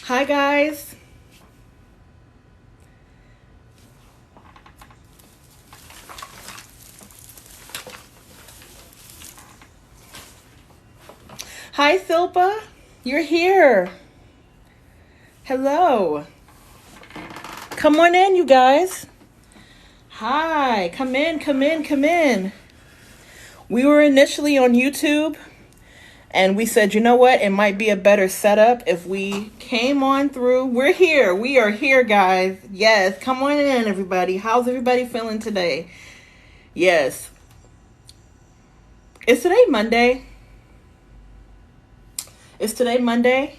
Hi guys. Hi Silpa. You're here. Hello. Come on in, you guys. Hi. Come in, come in, come in. We were initially on YouTube and we said, you know what? It might be a better setup if we came on through. We're here. We are here, guys. Yes. Come on in, everybody. How's everybody feeling today? Yes. Is today Monday? Is today Monday?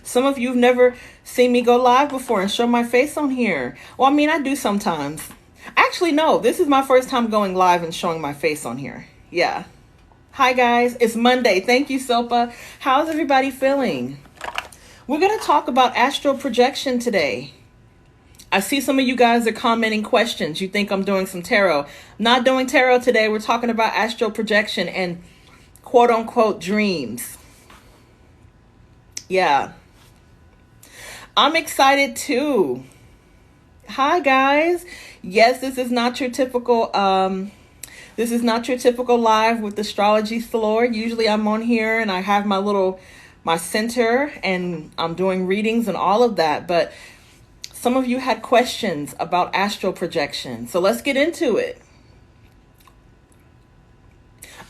Some of you have never seen me go live before and show my face on here. Well, I mean, I do sometimes. Actually, no, this is my first time going live and showing my face on here. Yeah. Hi, guys. It's Monday. Thank you, Silpa. How's everybody feeling? We're going to talk about astral projection today. I see some of you guys are commenting questions. You think I'm doing some tarot. Not doing tarot today. We're talking about astral projection and quote unquote dreams. Yeah. I'm excited too. Hi guys. Yes, this is not your typical live with astrology floor. Usually I'm on here and I have my center and I'm doing readings and all of that, but some of you had questions about astral projection. So let's get into it.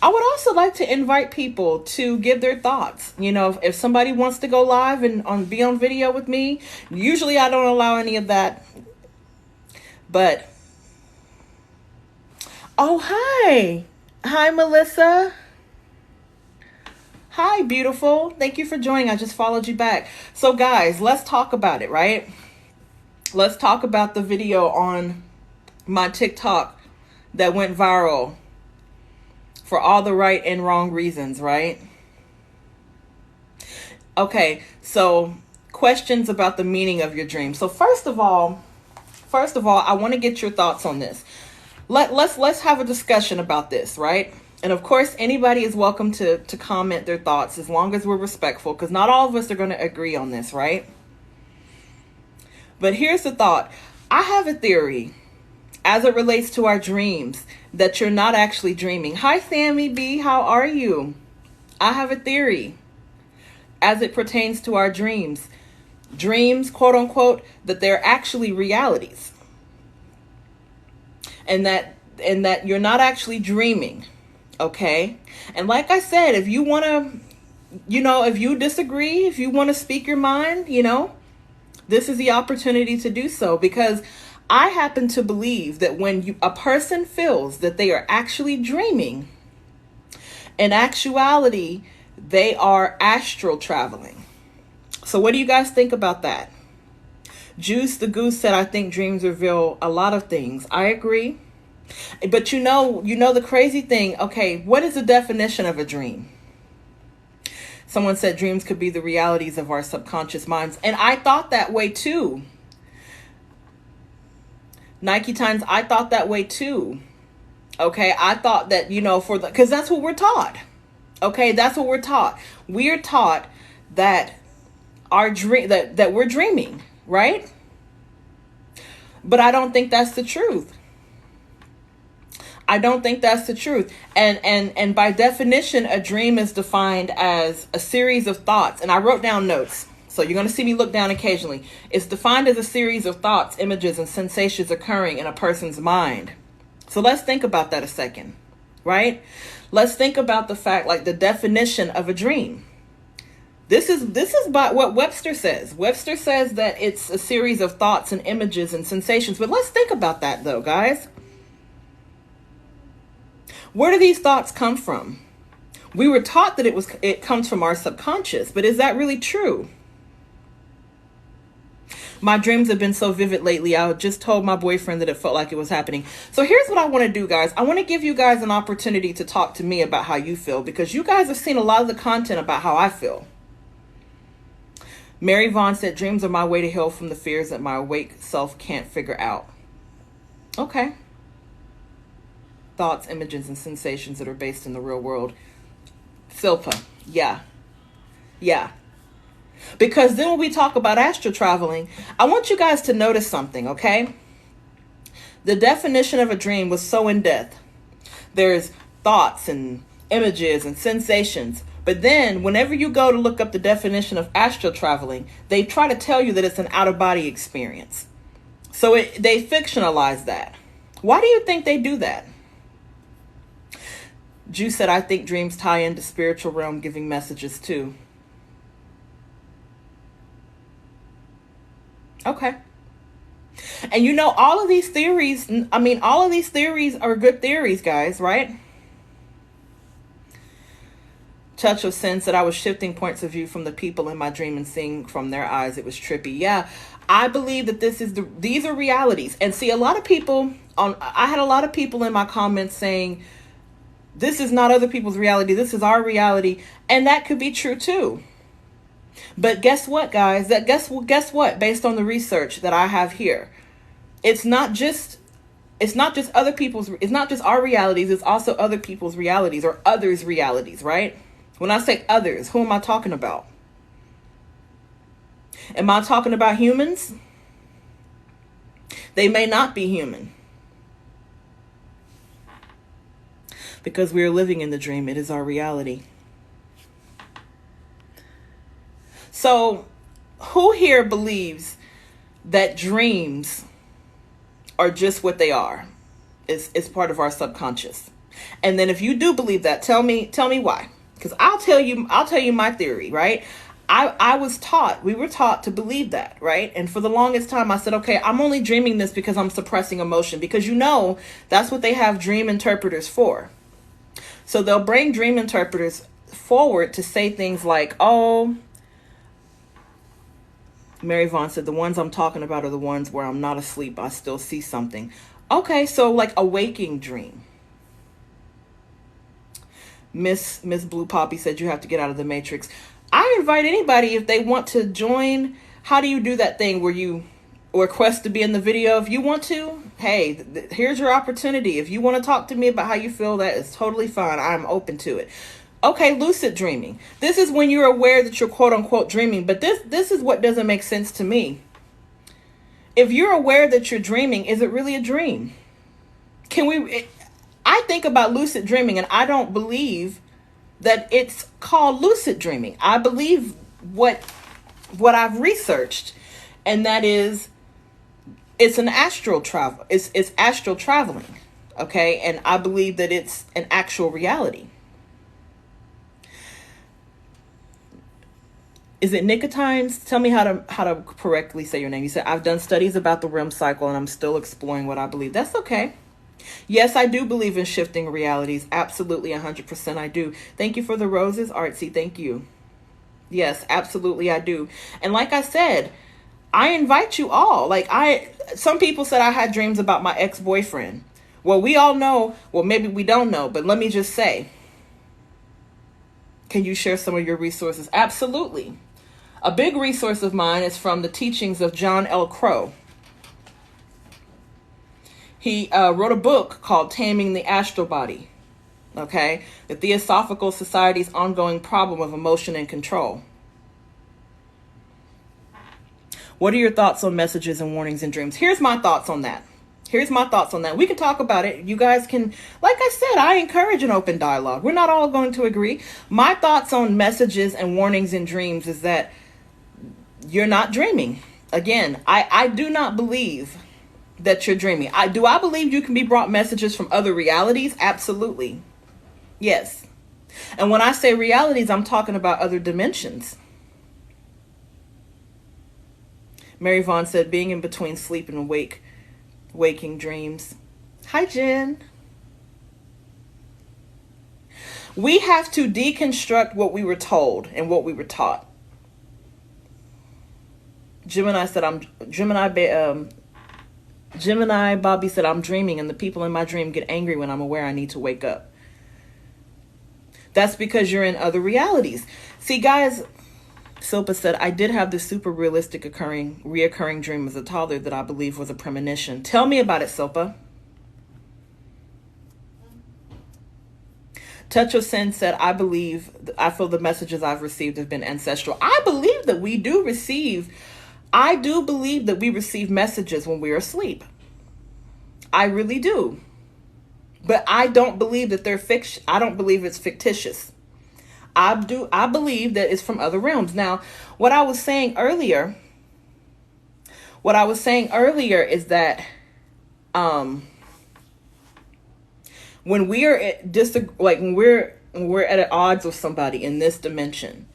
I would also like to invite people to give their thoughts. You know, if somebody wants to go live and be on video with me, usually I don't allow any of that. But, oh, hi. Hi, Melissa. Hi, beautiful. Thank you for joining. I just followed you back. So, guys, let's talk about it, right? Let's talk about the video on my TikTok that went viral. For all the right and wrong reasons, right? Okay, questions about the meaning of your dream. So first of all, I want to get your thoughts on this. Let's have a discussion about this, right? And of course, anybody is welcome to comment their thoughts as long as we're respectful, because not all of us are going to agree on this, right? But here's the thought. I have a theory as it relates to our dreams that you're not actually dreaming. Hi, Sammy B. How are you? I have a theory as it pertains to our dreams. Dreams, quote unquote, that they're actually realities. And that you're not actually dreaming. Okay? And like I said, if you want to, if you disagree, if you want to speak your mind, this is the opportunity to do so, because I happen to believe that when a person feels that they are actually dreaming, in actuality, they are astral traveling. So what do you guys think about that? Juice the Goose said, I think dreams reveal a lot of things. I agree. But you know the crazy thing. Okay, what is the definition of a dream? Someone said dreams could be the realities of our subconscious minds. And I thought that way too. Nike Times, I thought that way too. Okay, I thought that, because that's what we're taught. Okay, that's what we're taught. We're taught that that we're dreaming, right? But I don't think that's the truth. I don't think that's the truth. And by definition, a dream is defined as a series of thoughts. And I wrote down notes. So you're going to see me look down occasionally. It's defined as a series of thoughts, images, and sensations occurring in a person's mind. So let's think about that a second, right? Let's think about the fact, like the definition of a dream. This is by what Webster says. Webster says that it's a series of thoughts and images and sensations. But let's think about that though, guys. Where do these thoughts come from? We were taught that it comes from our subconscious, but is that really true? My dreams have been so vivid lately. I just told my boyfriend that it felt like it was happening. So here's what I want to do, guys. I want to give you guys an opportunity to talk to me about how you feel, because you guys have seen a lot of the content about how I feel. Mary Vaughn said, dreams are my way to heal from the fears that my awake self can't figure out. Okay. Thoughts, images, and sensations that are based in the real world. Silpa. Yeah. Because then when we talk about astral traveling, I want you guys to notice something, okay? The definition of a dream was so in depth. There's thoughts and images and sensations. But then whenever you go to look up the definition of astral traveling, they try to tell you that it's an out-of-body experience. So they fictionalize that. Why do you think they do that? Ju said, I think dreams tie into spiritual realm giving messages too. Okay. And you know, all of these theories, all of these theories are good theories, guys, right? Touch of Sin said, I was shifting points of view from the people in my dream and seeing from their eyes. It was trippy. Yeah, I believe that these are realities. And see, a lot of people, I had a lot of people in my comments saying, this is not other people's reality. This is our reality. And that could be true too. But guess what, guys? Guess what? Based on the research that I have here, it's not just other people's. It's not just our realities. It's also other people's realities or others' realities, right? When I say others, who am I talking about? Am I talking about humans? They may not be human. Because we are living in the dream. It is our reality. So, who here believes that dreams are just what they are? It's part of our subconscious. And then if you do believe that, tell me why. Because I'll tell you my theory, right? We were taught to believe that, right? And for the longest time I said, okay, I'm only dreaming this because I'm suppressing emotion. Because that's what they have dream interpreters for. So they'll bring dream interpreters forward to say things like, oh, Mary Vaughn said, the ones I'm talking about are the ones where I'm not asleep. I still see something. Okay, so like a waking dream. Miss Blue Poppy said you have to get out of the matrix. I invite anybody if they want to join. How do you do that thing where you request to be in the video? If you want to, hey, here's your opportunity. If you want to talk to me about how you feel, that is totally fine. I'm open to it. Okay, lucid dreaming. This is when you're aware that you're quote unquote dreaming. But this is what doesn't make sense to me. If you're aware that you're dreaming, is it really a dream? I think about lucid dreaming and I don't believe that it's called lucid dreaming. I believe what I've researched, and that is it's an astral travel. It's astral traveling. Okay, and I believe that it's an actual reality. Is it Nicotines? Tell me how to correctly say your name. You said, I've done studies about the REM cycle and I'm still exploring what I believe. That's okay. Yes, I do believe in shifting realities. Absolutely, 100% I do. Thank you for the roses, Artsy. Thank you. Yes, absolutely I do. And like I said, I invite you all. Some people said I had dreams about my ex-boyfriend. Well, we all know. Well, maybe we don't know, but let me just say, can you share some of your resources? Absolutely. A big resource of mine is from the teachings of John L. Crow. He wrote a book called Taming the Astral Body. Okay? The Theosophical Society's ongoing problem of emotion and control. What are your thoughts on messages and warnings in dreams? Here's my thoughts on that. We can talk about it. You guys can, like I said, I encourage an open dialogue. We're not all going to agree. My thoughts on messages and warnings in dreams is that you're not dreaming. Again, I do not believe that you're dreaming. I believe you can be brought messages from other realities? Absolutely. Yes. And when I say realities, I'm talking about other dimensions. Mary Vaughn said, being in between sleep and waking dreams. Hi, Jen. We have to deconstruct what we were told and what we were taught. Gemini Bobby said, I'm dreaming and the people in my dream get angry when I'm aware I need to wake up. That's because you're in other realities. See, guys, Silpa said, I did have this super realistic reoccurring dream as a toddler that I believe was a premonition. Tell me about it, Silpa. Tetra Sen said, I feel the messages I've received have been ancestral. I believe that we do receive, I do believe that we receive messages when we're asleep. I really do. But I don't believe that they're fiction. I don't believe it's fictitious. I believe that it's from other realms. Now, what I was saying earlier is that when we are when we're at odds with somebody in this dimension,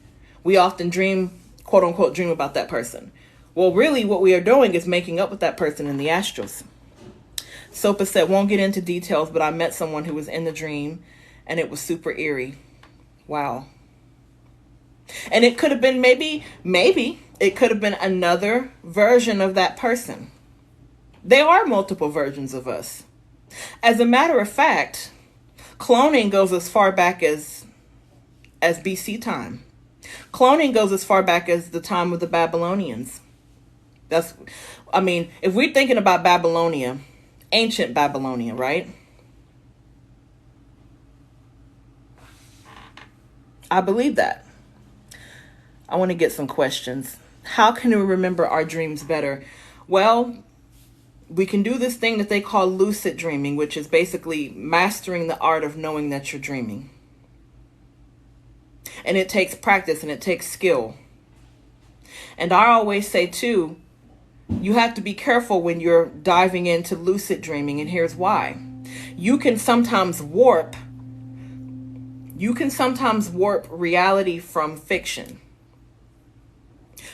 we often dream, quote unquote, dream about that person. Well, really what we are doing is making up with that person in the astrals. Sopa said, won't get into details, but I met someone who was in the dream and it was super eerie. Wow. And it could have been maybe it could have been another version of that person. There are multiple versions of us. As a matter of fact, cloning goes as far back as BC time. Cloning goes as far back as the time of the Babylonians. If we're thinking about Babylonia, ancient Babylonia, right? I believe that. I want to get some questions. How can we remember our dreams better? Well, we can do this thing that they call lucid dreaming, which is basically mastering the art of knowing that you're dreaming. And it takes practice and it takes skill. And I always say too, you have to be careful when you're diving into lucid dreaming, and here's why. You can sometimes warp reality from fiction.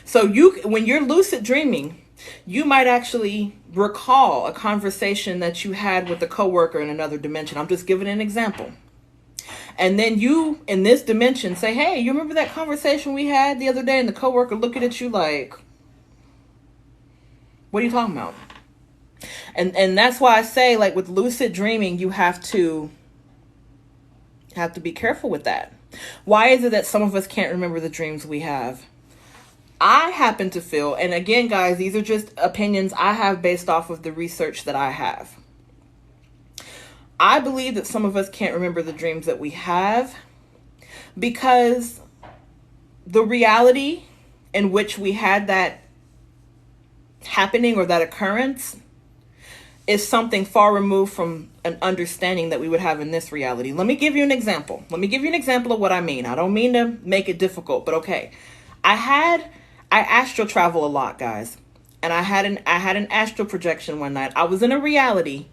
So when you're lucid dreaming, you might actually recall a conversation that you had with a coworker in another dimension. I'm just giving an example. And then you, in this dimension, say, hey, you remember that conversation we had the other day? And the coworker looking at you like, what are you talking about? And that's why I say, like, with lucid dreaming, you have to be careful with that. Why is it that some of us can't remember the dreams we have? I happen to feel, and again, guys, these are just opinions I have based off of the research that I have. I believe that some of us can't remember the dreams that we have because the reality in which we had that happening or that occurrence is something far removed from an understanding that we would have in this reality. Let me give you an example. Let me give you an example of what I mean. I don't mean to make it difficult, but okay. I astral travel a lot, guys. And I had an astral projection one night. I was in a reality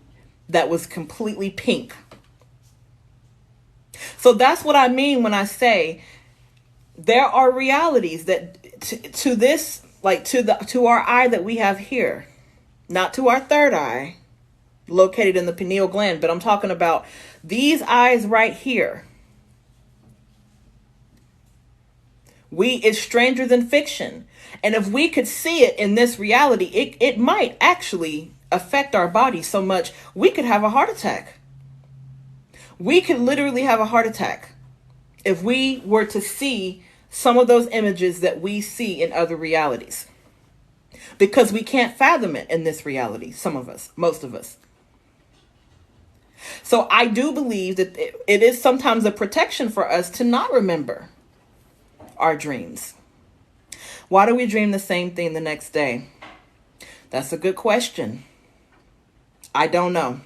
that was completely pink. So that's what I mean when I say there are realities that to this, like to our eye that we have here, not to our third eye located in the pineal gland, but I'm talking about these eyes right here. It's stranger than fiction. And if we could see it in this reality, it might actually affect our body so much we could have a heart attack. We could literally have a heart attack if we were to see some of those images that we see in other realities, because we can't fathom it in this reality. Some of us, most of us. So I do believe that it is sometimes a protection for us to not remember our dreams. Why do we dream the same thing the next day? That's a good question. I don't know.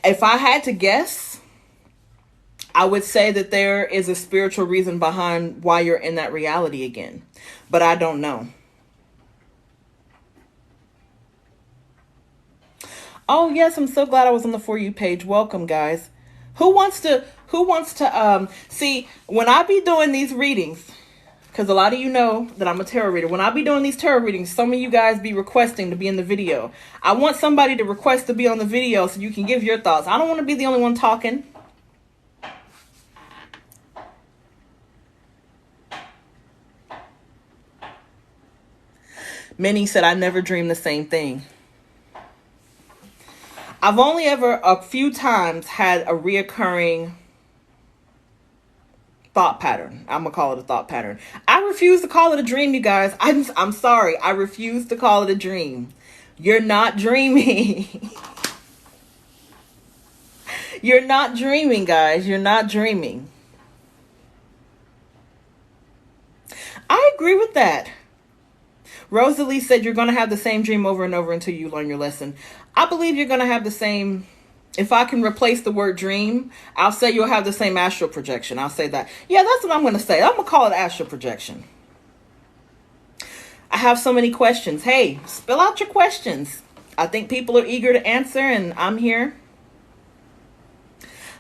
If I had to guess, I would say that there is a spiritual reason behind why you're in that reality again. But I don't know. Oh, yes, I'm so glad I was on the For You page. Welcome, guys. Who wants to see, when I be doing these readings, because a lot of you know that I'm a tarot reader. When I be doing these tarot readings, some of you guys be requesting to be in the video. I want somebody to request to be on the video so you can give your thoughts. I don't want to be the only one talking. Minnie said, I never dream the same thing. I've only ever a few times had a reoccurring thought pattern. I'm gonna call it a thought pattern. I refuse to call it a dream, you guys. I'm sorry. I refuse to call it a dream. You're not dreaming. You're not dreaming, guys. You're not dreaming. I agree with that. Rosalie said you're going to have the same dream over and over until you learn your lesson. I believe you're going to have the same. If I can replace the word dream, I'll say you'll have the same astral projection. I'll say that. Yeah, that's what I'm going to say. I'm going to call it astral projection. I have so many questions. Hey, spill out your questions. I think people are eager to answer, and I'm here.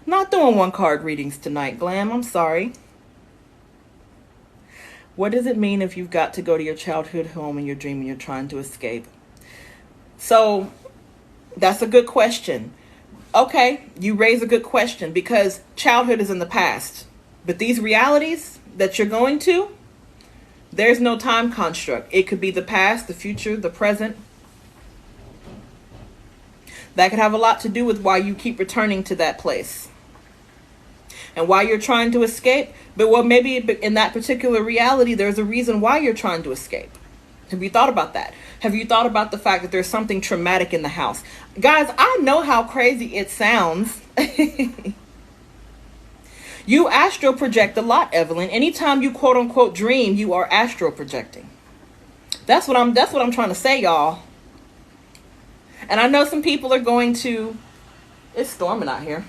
Not doing one card readings tonight, Glam. I'm sorry. What does it mean if you've got to go to your childhood home in your dream and you're trying to escape? So that's a good question. Okay, you raise a good question because childhood is in the past. But these realities that you're going to, there's no time construct. It could be the past, the future, the present. That could have a lot to do with why you keep returning to that place. And why you're trying to escape. But well, maybe in that particular reality, there's a reason why you're trying to escape. Have you thought about that? Have you thought about the fact that there's something traumatic in the house? Guys, I know how crazy it sounds. You astral project a lot, Evelyn. Anytime you quote unquote dream, you are astral projecting. That's what I'm trying to say, y'all. And I know some people are going to, it's storming out here.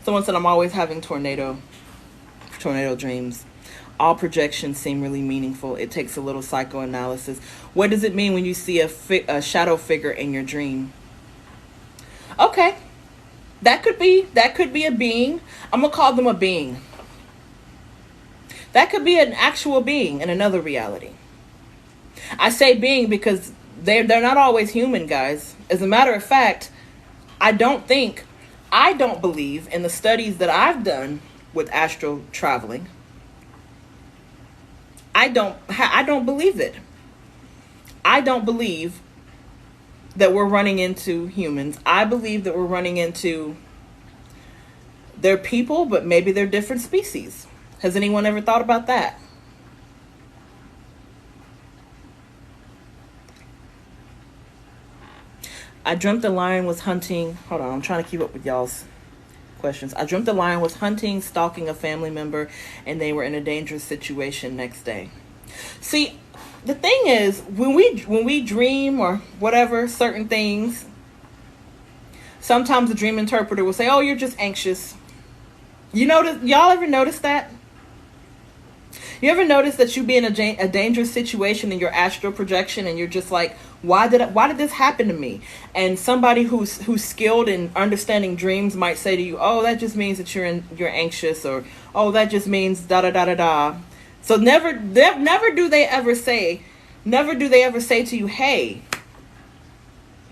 Someone said, I'm always having tornado dreams. All projections seem really meaningful. It takes a little psychoanalysis. What does it mean when you see a shadow figure in your dream? Okay. That could be a being. I'm going to call them a being. That could be an actual being in another reality. I say being because they're not always human, guys. As a matter of fact, I don't believe in the studies that I've done with astral traveling. I don't believe it. I don't believe that we're running into humans. I believe that we're running into, they're people, but maybe they're different species. Has anyone ever thought about that? I dreamt the lion was hunting. Hold on, I'm trying to keep up with y'all's questions. I dreamt the lion was hunting, stalking a family member, and they were in a dangerous situation next day. See, the thing is, when we dream or whatever, certain things, sometimes the dream interpreter will say, oh, you're just anxious. Y'all ever notice that? You ever notice that you be in a dangerous situation in your astral projection and you're just like, why did this happen to me? And somebody who's skilled in understanding dreams might say to you, oh, that just means that you're anxious, or oh, that just means da da da da da. So never do they ever say to you, hey,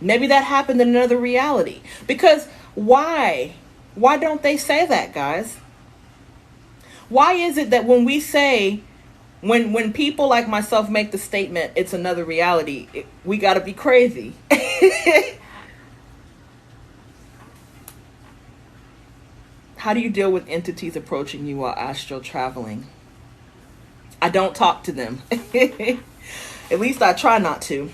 maybe that happened in another reality. Because why don't they say that, guys? Why is it that when we say, when people like myself make the statement, it's another reality, we got to be crazy? How do you deal with entities approaching you while astral traveling? I don't talk to them. At least I try not to.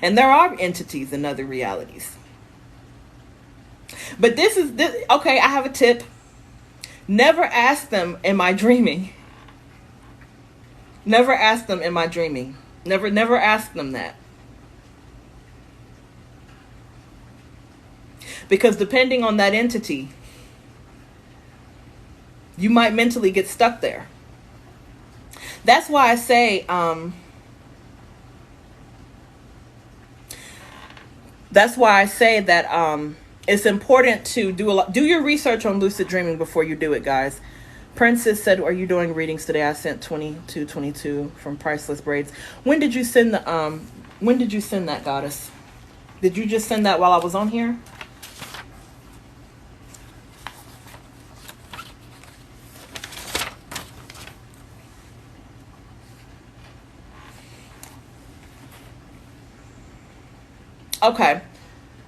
And there are entities in other realities. But this okay, I have a tip. Never ask them, am I dreaming? Never ask them, am I dreaming? Never ask them that. Because depending on that entity, you might mentally get stuck there. That's why I say, that it's important to do your research on lucid dreaming before you do it, guys. Princess said, are you doing readings today? I sent 2222 from Priceless Braids. When did you send that, goddess? Did you just send that while I was on here? Okay.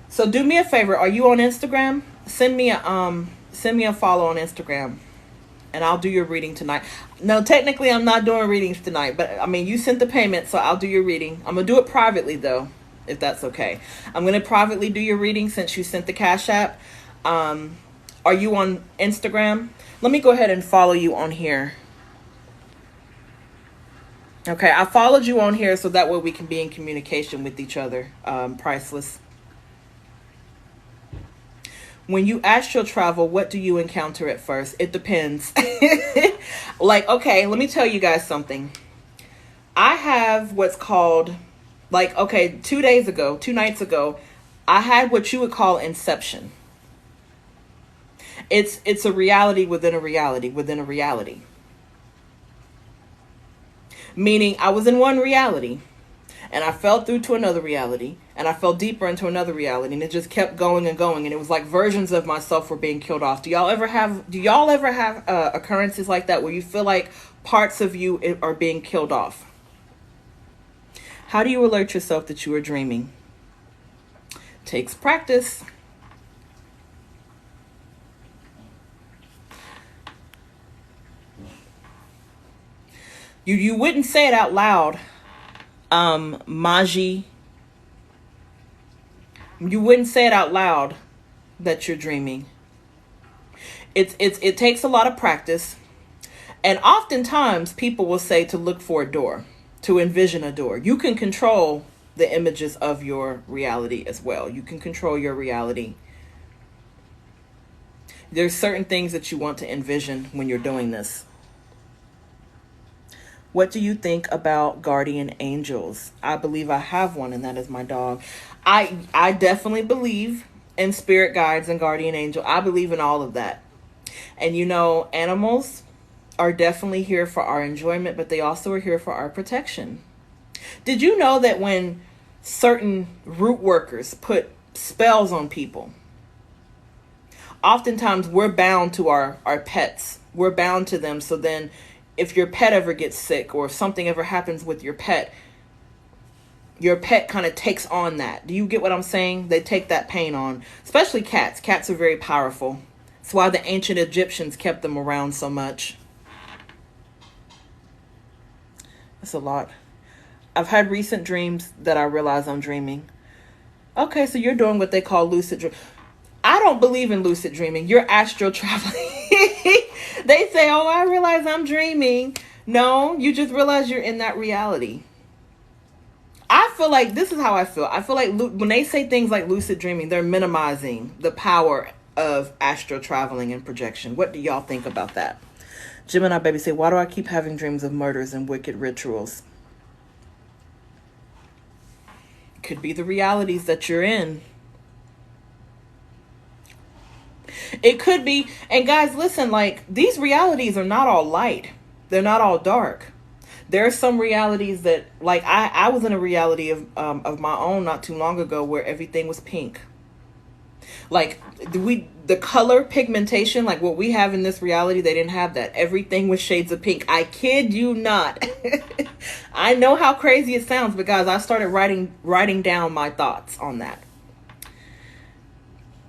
So do me a favor. Are you on Instagram? Send me a follow on Instagram, and I'll do your reading tonight. No, technically I'm not doing readings tonight, but I mean, you sent the payment, so I'll do your reading. I'm gonna do it privately though. if that's okay. I'm going to privately do your reading since you sent the Cash App. Are you on Instagram? Let me go ahead and follow you on here. Okay, I followed you on here so that way we can be in communication with each other. Priceless. When you astral travel, what do you encounter at first? It depends. Like, okay, let me tell you guys something. I have what's called, like, okay, 2 nights ago, I had what you would call inception. It's a reality within a reality within a reality. Meaning I was in one reality and I fell through to another reality and I fell deeper into another reality, and it just kept going and going, and it was like versions of myself were being killed off. Do y'all ever have occurrences like that where you feel like parts of you are being killed off? How do you alert yourself that you are dreaming? Takes practice. You wouldn't say it out loud, Maji. You wouldn't say it out loud that you're dreaming. It takes a lot of practice, and oftentimes people will say to look for a door, to envision a door. You can control the images of your reality as well. You can control your reality. There's certain things that you want to envision when you're doing this. What do you think about guardian angels? I believe I have one, and that is my dog. I definitely believe in spirit guides and guardian angel. I believe in all of that. And you know, animals are definitely here for our enjoyment, but they also are here for our protection. Did you know that when certain root workers put spells on people, oftentimes we're bound to our pets. We're bound to them. So then if your pet ever gets sick or if something ever happens with your pet kind of takes on that. Do you get what I'm saying? They take that pain on, especially cats. Cats are very powerful. That's why the ancient Egyptians kept them around so much. That's a lot. I've had recent dreams that I realize I'm dreaming. Okay, so you're doing what they call lucid dream. I don't believe in lucid dreaming. You're astral traveling. They say, oh, I realize I'm dreaming. No, you just realize you're in that reality. I feel like this is how I feel. I feel like when they say things like lucid dreaming, they're minimizing the power of astral traveling and projection. What do y'all think about that? Gemini baby say, why do I keep having dreams of murders and wicked rituals? Could be the realities that you're in. It could be. And guys, listen, like, these realities are not all light. They're not all dark. There are some realities that, like, I was in a reality of my own not too long ago where everything was pink. Like, the color pigmentation, like what we have in this reality, they didn't have that. Everything was shades of pink. I kid you not. I know how crazy it sounds, but guys, I started writing down my thoughts on that.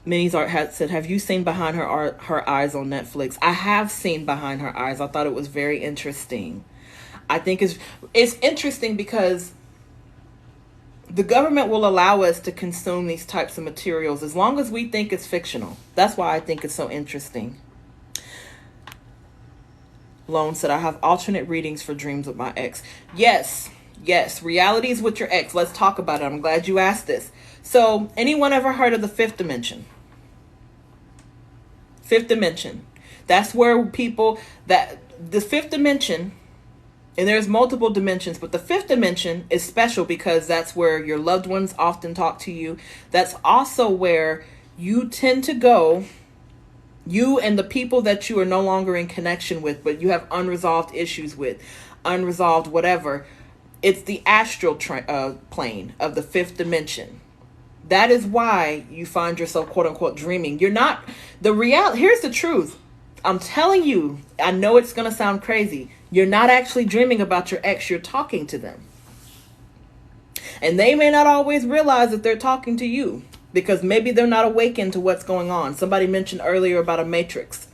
Minnie's Art had said, have you seen Behind Her Eyes on Netflix? I have seen Behind Her Eyes. I thought it was very interesting. I think it's interesting because the government will allow us to consume these types of materials as long as we think it's fictional. That's why I think it's so interesting. Lone said, I have alternate readings for dreams with my ex. Yes, realities with your ex. Let's talk about it. I'm glad you asked this. So, anyone ever heard of the fifth dimension? Fifth dimension. That's where the fifth dimension, and there's multiple dimensions, but the fifth dimension is special because that's where your loved ones often talk to you. That's also where you tend to go, you and the people that you are no longer in connection with, but you have unresolved issues with, unresolved whatever. It's the astral plane of the fifth dimension. That is why you find yourself, quote unquote, dreaming. You're not the reality. Here's the truth. I'm telling you, I know it's going to sound crazy. You're not actually dreaming about your ex. You're talking to them. And they may not always realize that they're talking to you because maybe they're not awakened to what's going on. Somebody mentioned earlier about a matrix.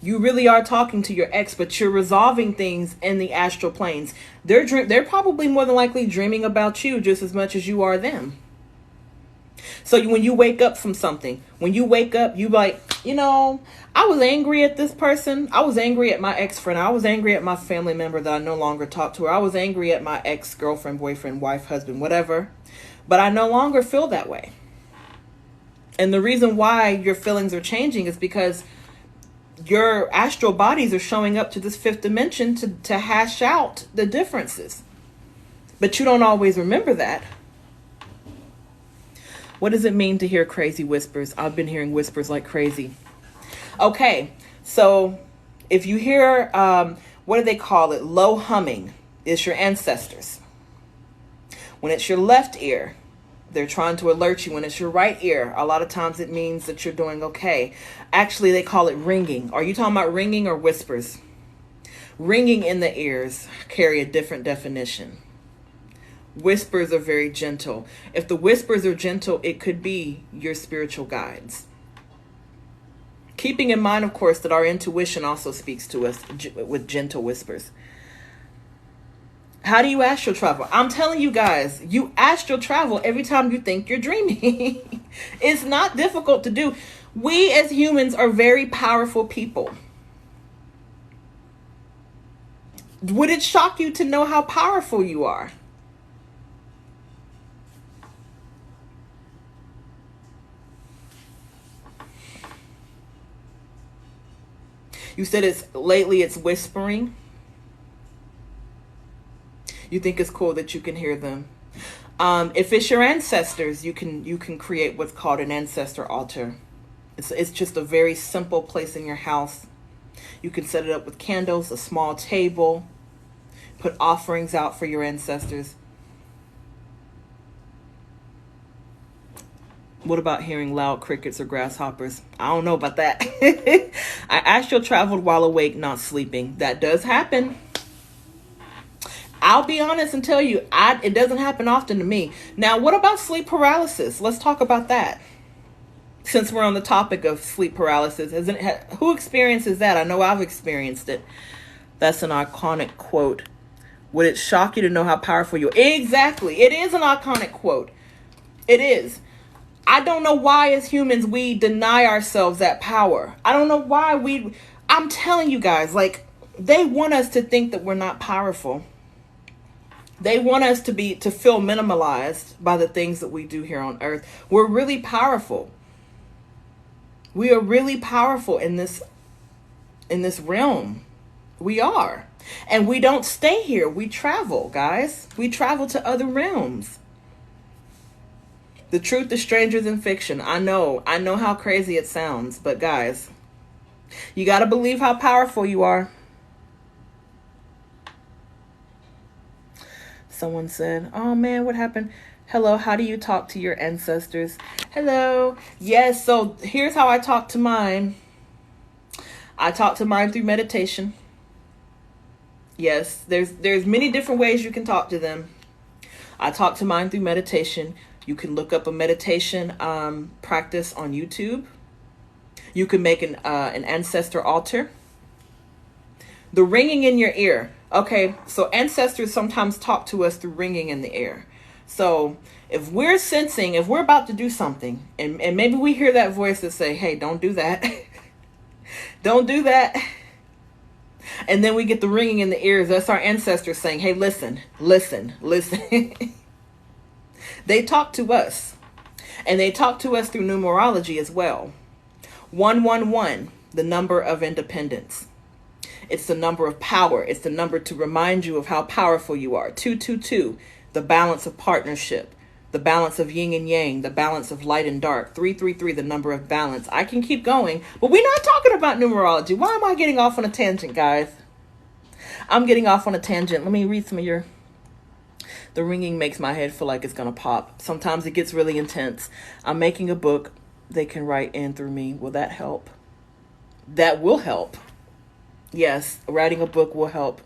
You really are talking to your ex, but you're resolving things in the astral planes. They're probably more than likely dreaming about you just as much as you are them. So when you wake up from something, when you wake up, you like, I was angry at this person. I was angry at my ex-friend. I was angry at my family member that I no longer talk to. I was angry at my ex-girlfriend, boyfriend, wife, husband, whatever. But I no longer feel that way. And the reason why your feelings are changing is because your astral bodies are showing up to this fifth dimension to hash out the differences. But you don't always remember that. What does it mean to hear crazy whispers? I've been hearing whispers like crazy. Okay, so if you hear, what do they call it? Low humming. It's your ancestors. When it's your left ear, they're trying to alert you. When it's your right ear, a lot of times it means that you're doing okay. Actually, they call it ringing. Are you talking about ringing or whispers? Ringing in the ears carry a different definition. Whispers are very gentle. If the whispers are gentle, it could be your spiritual guides. Keeping in mind, of course, that our intuition also speaks to us with gentle whispers. How do you astral travel? I'm telling you guys, you astral travel every time you think you're dreaming. It's not difficult to do. We as humans are very powerful people. Would it shock you to know how powerful you are? You said lately it's whispering. You think it's cool that you can hear them. If it's your ancestors, you can create what's called an ancestor altar. It's just a very simple place in your house. You can set it up with candles, a small table, put offerings out for your ancestors. What about hearing loud crickets or grasshoppers? I don't know about that. I astral traveled while awake, not sleeping. That does happen. I'll be honest and tell you, it doesn't happen often to me. Now, what about sleep paralysis? Let's talk about that. Since we're on the topic of sleep paralysis, who experiences that? I know I've experienced it. That's an iconic quote. Would it shock you to know how powerful you are? Exactly. It is an iconic quote. It is. I don't know why as humans we deny ourselves that power. I don't know why I'm telling you guys, like, they want us to think that we're not powerful. They want us to feel minimalized by the things that we do here on earth. We're really powerful. We are really powerful in this realm. We are. And we don't stay here. We travel, guys. We travel to other realms. The truth is stranger than fiction. I know how crazy it sounds, but guys, you got to believe how powerful you are. Someone said, oh man, what happened? Hello, how do you talk to your ancestors? Hello. Yes, so here's how I talk to mine. I talk to mine through meditation. Yes, there's many different ways you can talk to them. I talk to mine through meditation. You can look up a meditation practice on YouTube. You can make an ancestor altar. The ringing in your ear. Okay, so ancestors sometimes talk to us through ringing in the ear. So if we're about to do something, and maybe we hear that voice that say, hey, don't do that. Don't do that. And then we get the ringing in the ears. That's our ancestors saying, hey, listen. They talk to us. And they talk to us through numerology as well. 111, the number of independence. It's the number of power. It's the number to remind you of how powerful you are. 222, the balance of partnership, the balance of yin and yang, the balance of light and dark. 333, the number of balance. I can keep going, but we're not talking about numerology. Why am I getting off on a tangent, guys? I'm getting off on a tangent. Let me read some of your... The ringing makes my head feel like it's going to pop. Sometimes it gets really intense. I'm making a book. They can write in through me. Will that help? That will help. Yes, writing a book will help.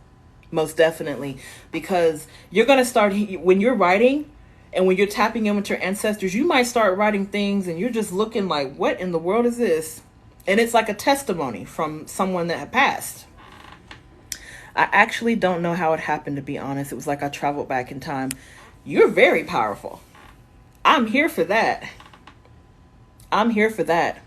Most definitely. Because you're going to start, when you're writing and when you're tapping in with your ancestors, you might start writing things and you're just looking like, what in the world is this? And it's like a testimony from someone that had passed. I actually don't know how it happened, to be honest. It was like I traveled back in time. You're very powerful. I'm here for that. I'm here for that.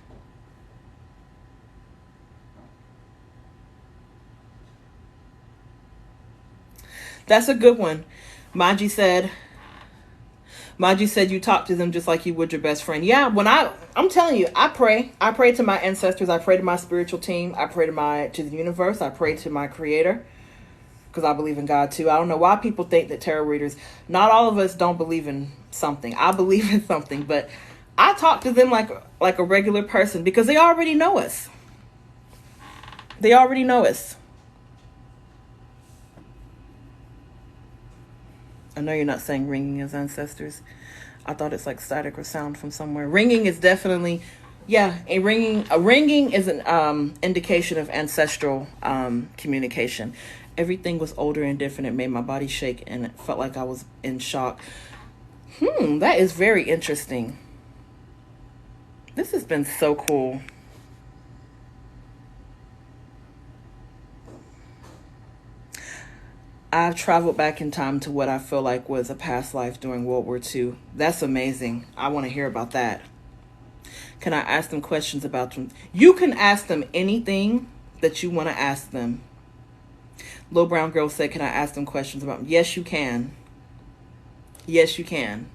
That's a good one. Maji said you talk to them just like you would your best friend. Yeah, when I'm telling you, I pray. I pray to my ancestors. I pray to my spiritual team. I pray to the universe. I pray to my creator. Because I believe in God too. I don't know why people think that tarot readers, not all of us don't believe in something. I believe in something, but I talk to them like a regular person because they already know us. They already know us. I know you're not saying ringing as ancestors. I thought it's like static or sound from somewhere. Ringing is definitely, yeah, a ringing is an indication of ancestral communication. Everything was older and different. It made my body shake and it felt like I was in shock. That is very interesting. This has been so cool. I've traveled back in time to what I feel like was a past life during World War II. That's amazing. I want to hear about that. Can I ask them questions about them? You can ask them anything that you want to ask them. Little Brown Girl said, can I ask them questions about them? Yes, you can. Yes, you can.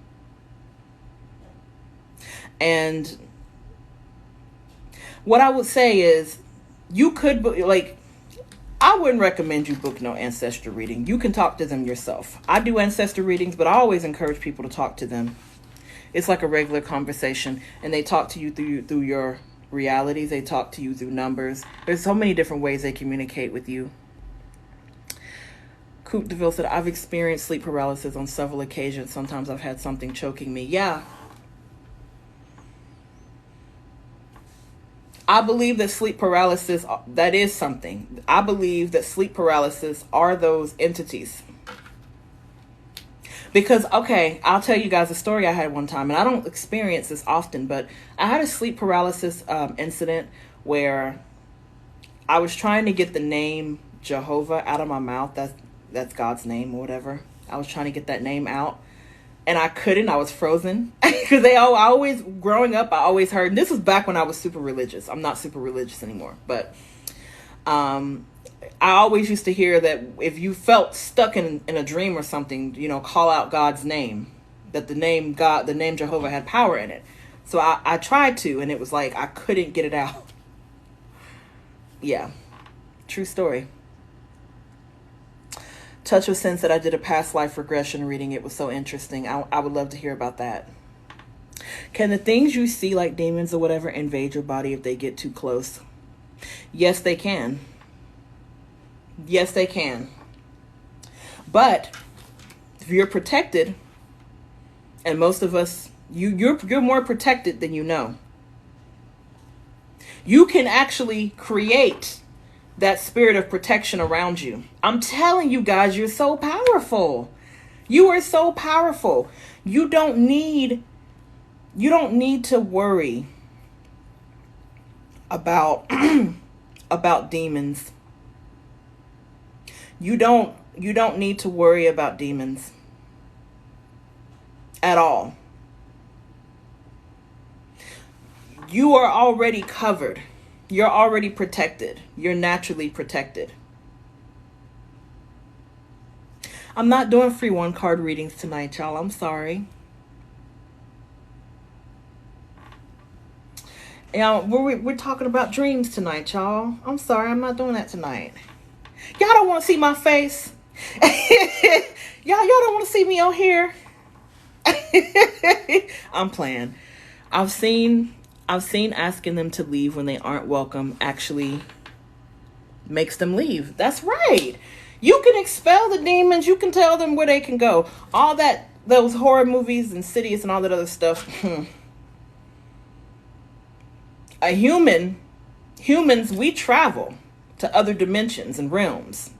And what I would say is, you could, like, I wouldn't recommend you book no ancestor reading. You can talk to them yourself. I do ancestor readings, but I always encourage people to talk to them. It's like a regular conversation, and they talk to you through your realities. They talk to you through numbers. There's so many different ways they communicate with you. Coop DeVille said, I've experienced sleep paralysis on several occasions. Sometimes I've had something choking me. Yeah. I believe that sleep paralysis, that is something. I believe that sleep paralysis are those entities. Because, okay, I'll tell you guys a story I had one time, and I don't experience this often, but I had a sleep paralysis incident where I was trying to get the name Jehovah out of my mouth. That's God's name or whatever. I was trying to get that name out, and I couldn't. I was frozen. Because growing up, I always heard, and this was back when I was super religious. I'm not super religious anymore, but I always used to hear that if you felt stuck in a dream or something, call out God's name, that the name Jehovah had power in it. So I tried to, and it was like I couldn't get it out. Yeah, true story. Touch of Sin said, I did a past life regression reading. It was so interesting. I would love to hear about that. Can the things you see, like demons or whatever, invade your body if they get too close? Yes, they can. Yes, they can. But if you're protected, and most of us, you're more protected than you know. You can actually create that spirit of protection around you. I'm telling you guys, you're so powerful. You are so powerful. You don't need to worry about about demons. You don't need to worry about demons at all. You are already covered. You're already protected. You're naturally protected. I'm not doing free one card readings tonight, y'all. I'm sorry. We're talking about dreams tonight, y'all. I'm sorry. I'm not doing that tonight. Y'all don't want to see my face. y'all don't want to see me on here. I'm playing. I've seen asking them to leave when they aren't welcome actually makes them leave. That's right. You can expel the demons. You can tell them where they can go. All that, those horror movies, Insidious and all that other stuff. Humans, we travel to other dimensions and realms.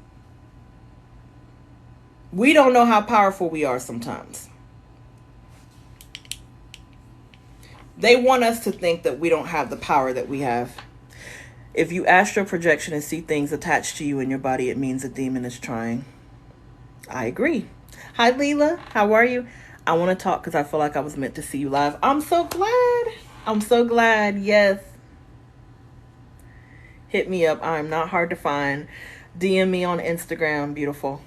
We don't know how powerful we are sometimes. They want us to think that we don't have the power that we have. If you astral projection and see things attached to you in your body, it means a demon is trying. I agree. Hi, Leela. How are you? I want to talk because I feel like I was meant to see you live. I'm so glad. I'm so glad. Yes. Hit me up. I'm not hard to find. DM me on Instagram. Beautiful.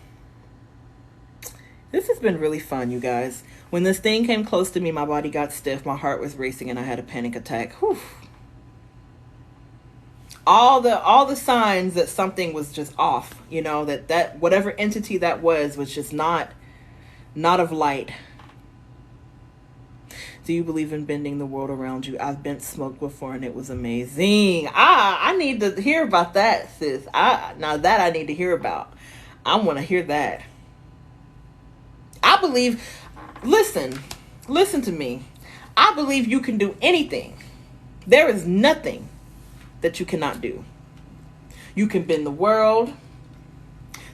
This has been really fun, you guys. When this thing came close to me, my body got stiff. My heart was racing and I had a panic attack. Whew. All the signs that something was just off, you know, that whatever entity that was just not of light. Do you believe in bending the world around you? I've bent smoke before and it was amazing. I need to hear about that, sis. Now that I need to hear about. I want to hear that. I believe, listen to me. I believe you can do anything. There is nothing that you cannot do. You can bend the world.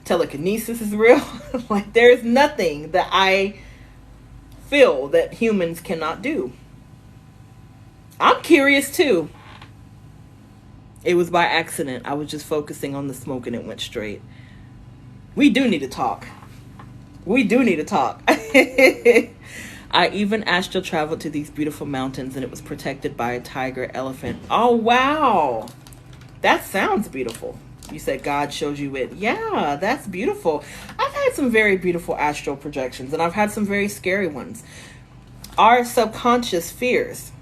Telekinesis is real. Like, there's nothing that I feel that humans cannot do. I'm curious too. It was by accident. I was just focusing on the smoke and it went straight. We do need to talk. We do need to talk. I even astral traveled to these beautiful mountains and it was protected by a tiger, elephant. Oh, wow. That sounds beautiful. You said God showed you it. Yeah, that's beautiful. I've had some very beautiful astral projections and I've had some very scary ones. Our subconscious fears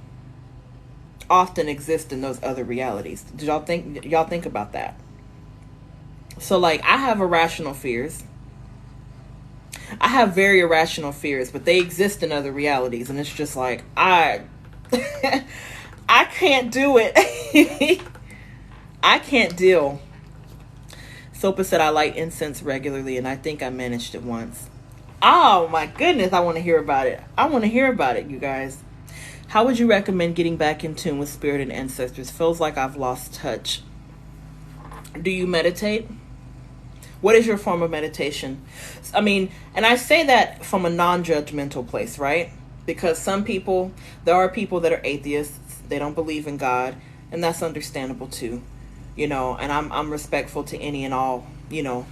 often exist in those other realities. Did y'all think about that? So like, I have irrational fears. I have very irrational fears, but they exist in other realities, and it's just like I can't do it. I can't deal. Sopa said I light incense regularly, and I think I managed it once. Oh my goodness, I want to hear about it. I want to hear about it, you guys. How would you recommend getting back in tune with spirit and ancestors? Feels like I've lost touch. Do you meditate? What is your form of meditation? I mean, and I say that from a non-judgmental place, right? Because there are people that are atheists. They don't believe in God, and that's understandable too. You know, and I'm respectful to any and all, you know,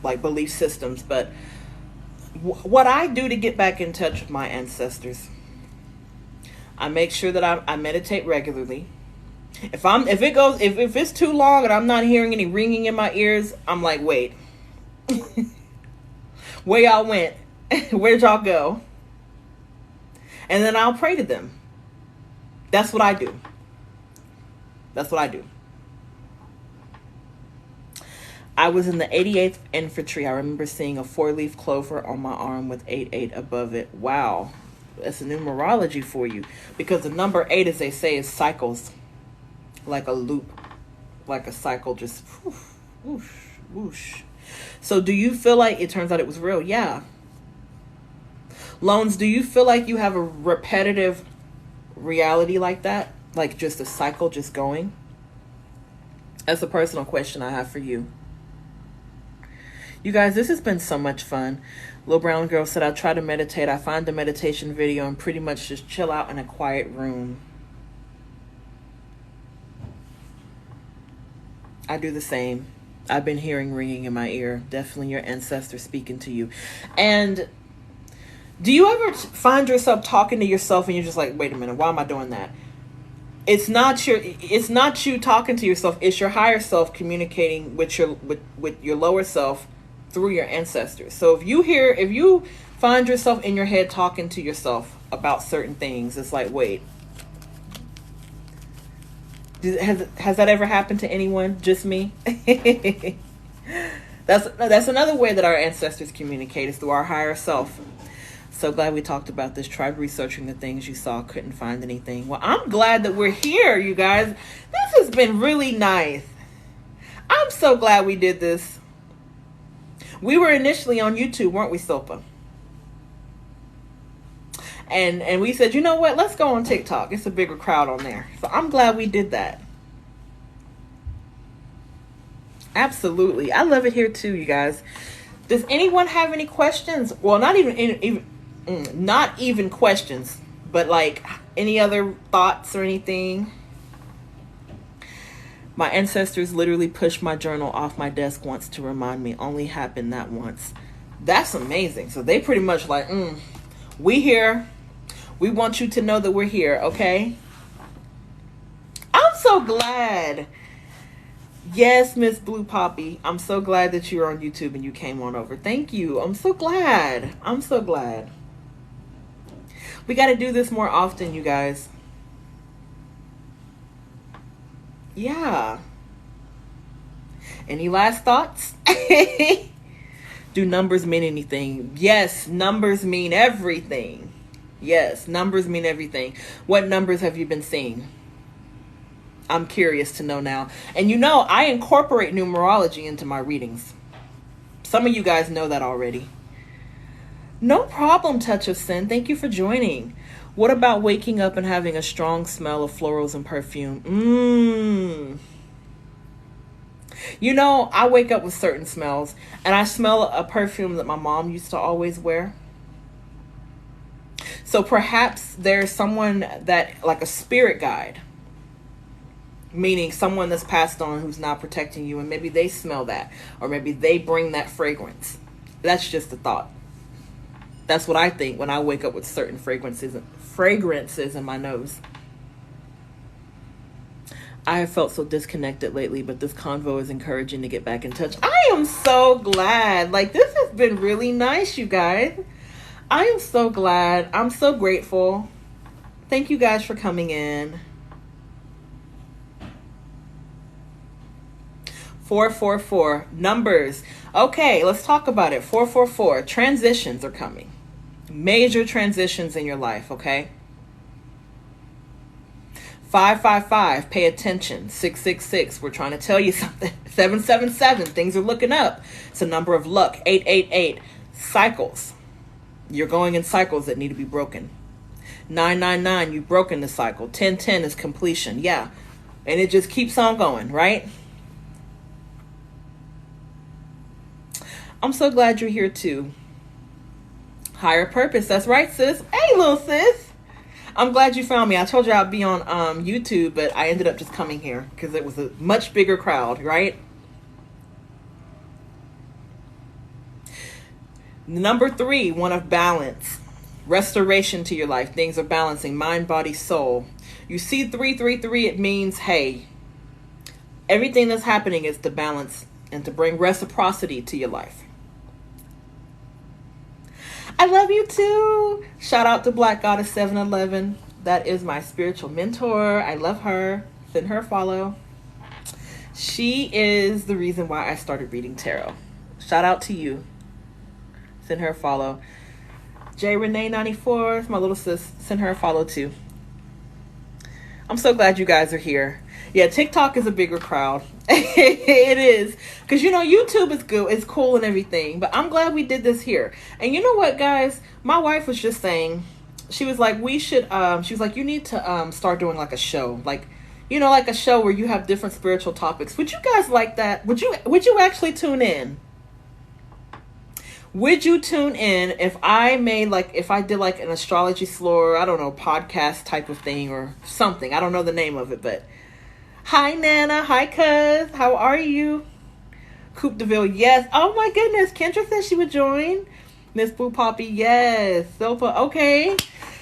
like belief systems. But what I do to get back in touch with my ancestors, I make sure that I meditate regularly. If it's too long and I'm not hearing any ringing in my ears, I'm like, wait, where y'all went? Where'd y'all go? And then I'll pray to them. That's what I do. That's what I do. I was in the 88th Infantry. I remember seeing a 4-leaf clover on my arm with 88 above it. Wow. That's a numerology for you. Because the number 8, as they say, is cycles. Like a loop. Like a cycle. Just whoosh, whoosh, whoosh. So do you feel like it turns out it was real? Yeah. Loans, do you feel like you have a repetitive reality like that? Like just a cycle just going? That's a personal question I have for you. You guys, this has been so much fun. Little Brown Girl said, I try to meditate. I find a meditation video and pretty much just chill out in a quiet room. I do the same. I've been hearing ringing in my ear. Definitely your ancestors speaking to you. And do you ever find yourself talking to yourself and you're just like, wait a minute, why am I doing that? It's not you talking to yourself. It's your higher self communicating with your lower self through your ancestors. So if you find yourself in your head talking to yourself about certain things, it's like, wait, has that ever happened to anyone? Just me? That's another way that our ancestors communicate, is through our higher self. So glad we talked about this. Tried researching the things you saw, couldn't find anything. Well, I'm glad that we're here, you guys. This has been really nice. I'm so glad we did this. We were initially on YouTube, weren't we, Sopa? And we said, you know what? Let's go on TikTok. It's a bigger crowd on there. So I'm glad we did that. Absolutely. I love it here too, you guys. Does anyone have any questions? Well, not even questions, but like any other thoughts or anything? My ancestors literally pushed my journal off my desk once to remind me. Only happened that once. That's amazing. So they pretty much like, we here. We want you to know that we're here, okay? I'm so glad. Yes, Miss Blue Poppy. I'm so glad that you're on YouTube and you came on over. Thank you. I'm so glad. I'm so glad. We got to do this more often, you guys. Yeah. Any last thoughts? Do numbers mean anything? Yes, numbers mean everything. Yes, numbers mean everything. What numbers have you been seeing? I'm curious to know now. And you know, I incorporate numerology into my readings. Some of you guys know that already. No problem, Touch of Sin. Thank you for joining. What about waking up and having a strong smell of florals and perfume? You know, I wake up with certain smells, and I smell a perfume that my mom used to always wear. So perhaps there's someone that, like a spirit guide, meaning someone that's passed on who's not protecting you, and maybe they smell that, or maybe they bring that fragrance. That's just a thought. That's what I think when I wake up with certain fragrances in my nose. I have felt so disconnected lately, but this convo is encouraging to get back in touch. I am so glad. Like, this has been really nice, you guys. I am so glad. I'm so grateful. Thank you guys for coming in. 444 numbers. Okay, let's talk about it. 444 transitions are coming. Major transitions in your life, okay? 555, pay attention. 666, we're trying to tell you something. 777, things are looking up. It's a number of luck. 888, cycles. You're going in cycles that need to be broken. 999, you've broken the cycle. 1010 is completion. Yeah. And it just keeps on going, right? I'm so glad you're here too. Higher purpose. That's right, sis. Hey, little sis. I'm glad you found me. I told you I'd be on YouTube, but I ended up just coming here because it was a much bigger crowd, right? Number 3, one of balance. Restoration to your life. Things are balancing. Mind, body, soul. You see 333, it means, hey, everything that's happening is to balance and to bring reciprocity to your life. I love you too. Shout out to Black Goddess 711. That is my spiritual mentor. I love her. Send her a follow. She is the reason why I started reading tarot. Shout out to you. Send her a follow. J Renee 94, my little sis. Send her a follow too. I'm so glad you guys are here. Yeah, TikTok is a bigger crowd. It is. Because, you know, YouTube is good. It's cool and everything. But I'm glad we did this here. And you know what, guys? My wife was just saying, she was like, we should, she was like, you need to start doing like a show. Like, you know, like a show where you have different spiritual topics. Would you guys like that? Would you actually tune in? Would you tune in if I did like an astrology slore, I don't know, podcast type of thing or something. I don't know the name of it, but hi, Nana. Hi, cuz. How are you? Coupe de Ville, yes. Oh, my goodness. Kendra said she would join. Miss Blue Poppy, yes. Silpa, okay.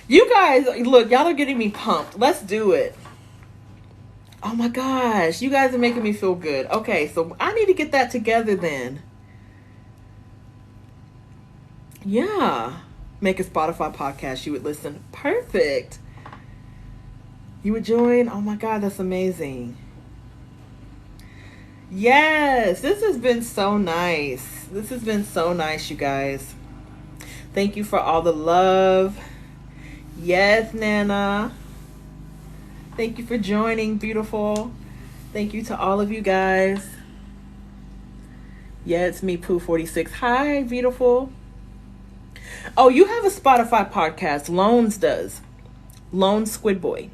You guys, look, y'all are getting me pumped. Let's do it. Oh, my gosh. You guys are making me feel good. Okay, so I need to get that together then. Yeah. Make a Spotify podcast. You would listen. Perfect. You would join? Oh my God, that's amazing. Yes, this has been so nice. This has been so nice, you guys. Thank you for all the love. Yes, Nana. Thank you for joining, beautiful. Thank you to all of you guys. Yeah, it's me, Pooh46. Hi, beautiful. Oh, you have a Spotify podcast. Loans does. Lone Squid Boy.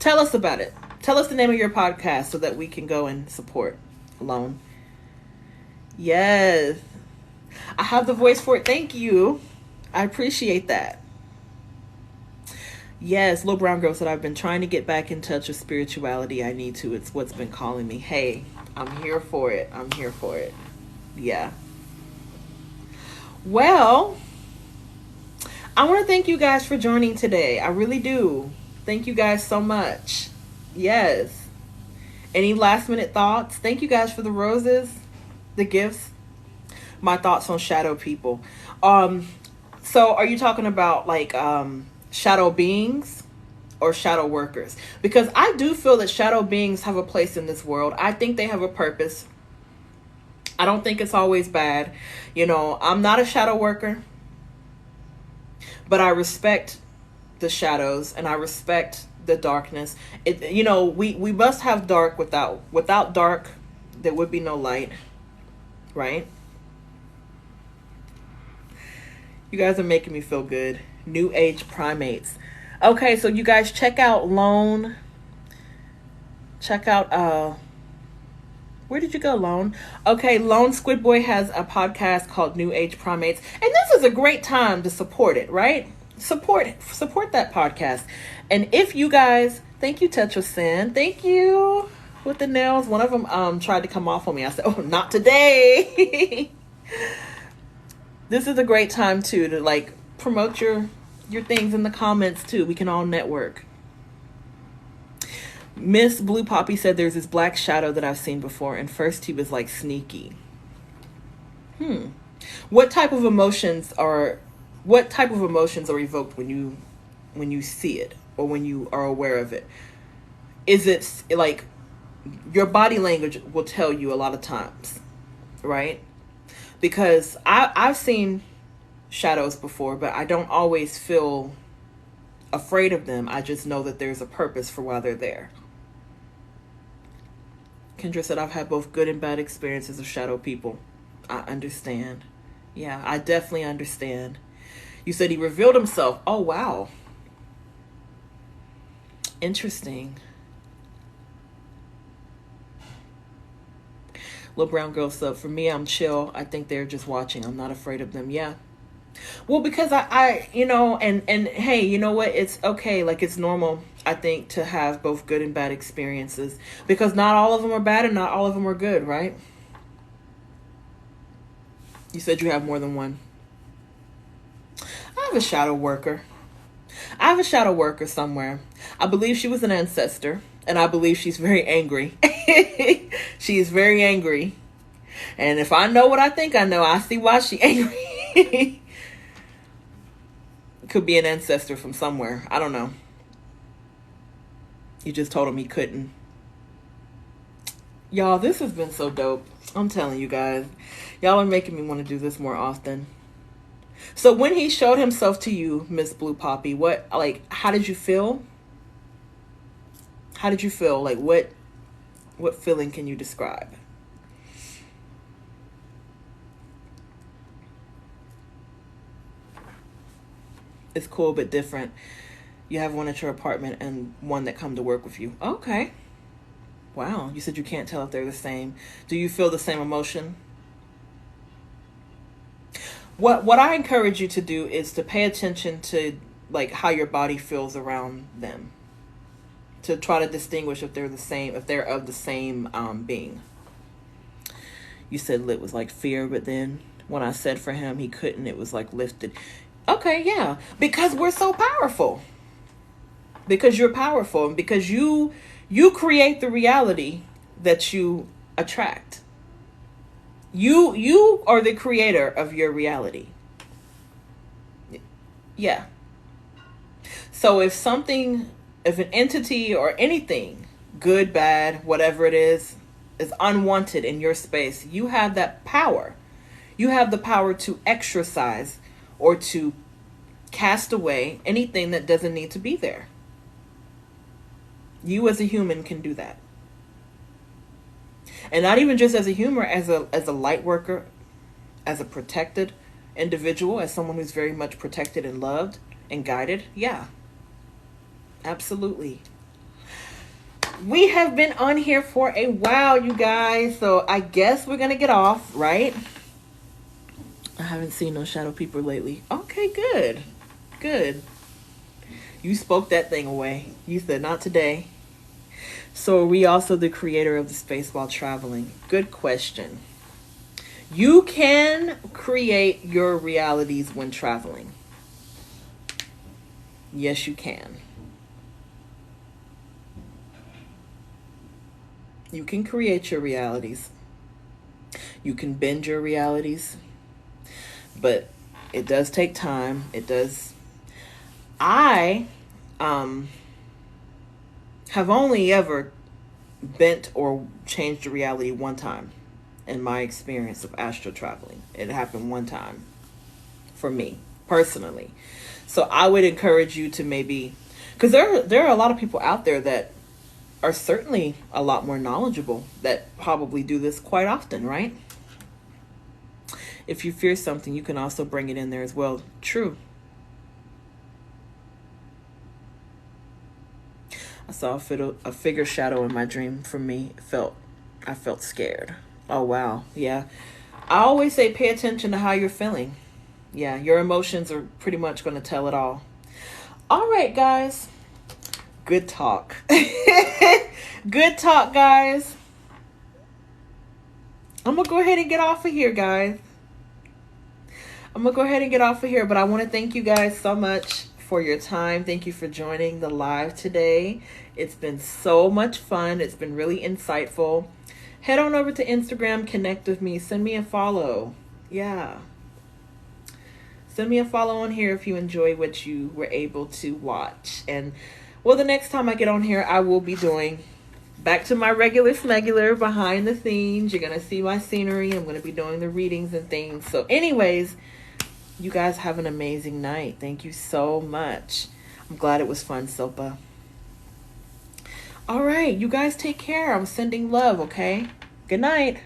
Tell us about it. Tell us the name of your podcast so that we can go and support Lone. Yes. I have the voice for it. Thank you. I appreciate that. Yes, Little Brown Girl said, I've been trying to get back in touch with spirituality. I need to. It's what's been calling me. Hey, I'm here for it. I'm here for it. Yeah. Well, I want to thank you guys for joining today. I really do. Thank you guys so much. Yes. Any last minute thoughts? Thank you guys for the roses, the gifts. My thoughts on shadow people. So are you talking about like shadow beings or shadow workers? Because I do feel that shadow beings have a place in this world. I think they have a purpose. I don't think it's always bad. You know, I'm not a shadow worker, but I respect the shadows and I respect the darkness. You know, we must have dark. Without dark, there would be no light, right? You guys are making me feel good. New age primates. Okay, so you guys check out Lone. Check out where did you go, Lone? Okay, Lone Squid Boy has a podcast called New Age Primates. And this is a great time to support it, right? Support that podcast. And if you guys, thank you, Tetrasin. Thank you with the nails. One of them tried to come off on me. I said, oh, not today. This is a great time too to like promote your things in the comments too. We can all network. Miss Blue Poppy said there's this black shadow that I've seen before, and first he was like sneaky. What type of emotions are evoked when you see it or when you are aware of it? Is it like your body language will tell you a lot of times, right? Because I've seen shadows before, but I don't always feel afraid of them. I just know that there's a purpose for why they're there. Kendra said, I've had both good and bad experiences of shadow people. I understand. Yeah, I definitely understand. You said he revealed himself. Oh, wow. Interesting. Little Brown Girl sub. For me, I'm chill. I think they're just watching. I'm not afraid of them. Yeah. Well, because I you know, and hey, you know what? It's okay. Like, it's normal, I think, to have both good and bad experiences, because not all of them are bad and not all of them are good, right? You said you have more than one. I have a shadow worker. I have a shadow worker somewhere. I believe she was an ancestor, and I believe she's very angry. She is very angry. And if I know what I think I know, I see why she's angry. Could be an ancestor from somewhere. I don't know. You just told him he couldn't. Y'all, this has been so dope. I'm telling you guys. Y'all are making me want to do this more often. So when he showed himself to you, Miss Blue Poppy, how did you feel? How did you feel? Like, what feeling can you describe? It's cool but different. You have one at your apartment and one that come to work with you. Okay. Wow. You said you can't tell if they're the same. Do you feel the same emotion? What I encourage you to do is to pay attention to like how your body feels around them. To try to distinguish if they're the same, if they're of the same being. You said lit was like fear, but then when I said for him he couldn't, it was like lifted. Okay, yeah. Because we're so powerful. Because you're powerful, and because you create the reality that you attract. You are the creator of your reality. Yeah. So if an entity or anything, good, bad, whatever it is unwanted in your space, you have that power. You have the power to exorcise or to cast away anything that doesn't need to be there. You as a human can do that. And not even just as a human, as a light worker, as a protected individual, as someone who's very much protected and loved and guided. Yeah. Absolutely. We have been on here for a while, you guys. So I guess we're going to get off, right? I haven't seen no shadow people lately. Okay, good. Good. You spoke that thing away. You said, not today. So are we also the creator of the space while traveling? Good question. You can create your realities when traveling. Yes, you can. You can create your realities. You can bend your realities. But it does take time. It does. I have only ever bent or changed a reality one time in my experience of astral traveling. It happened one time for me personally. So I would encourage you to maybe, because there are a lot of people out there that are certainly a lot more knowledgeable that probably do this quite often, right? If you fear something, you can also bring it in there as well. True. I saw a figure shadow in my dream. For me, I felt scared. Oh, wow. Yeah. I always say pay attention to how you're feeling. Yeah, your emotions are pretty much going to tell it all. All right, guys. Good talk. Good talk, guys. I'm going to go ahead and get off of here, guys. But I want to thank you guys so much for your time. Thank you for joining the live today. It's been so much fun. It's been really insightful. Head on over to Instagram, connect with me, send me a follow. Yeah. Send me a follow on here if you enjoy what you were able to watch. And well, the next time I get on here, I will be doing back to my regular smegular behind the scenes. You're going to see my scenery. I'm going to be doing the readings and things. So anyways, you guys have an amazing night. Thank you so much. I'm glad it was fun, Silpa. All right, you guys take care. I'm sending love, okay? Good night.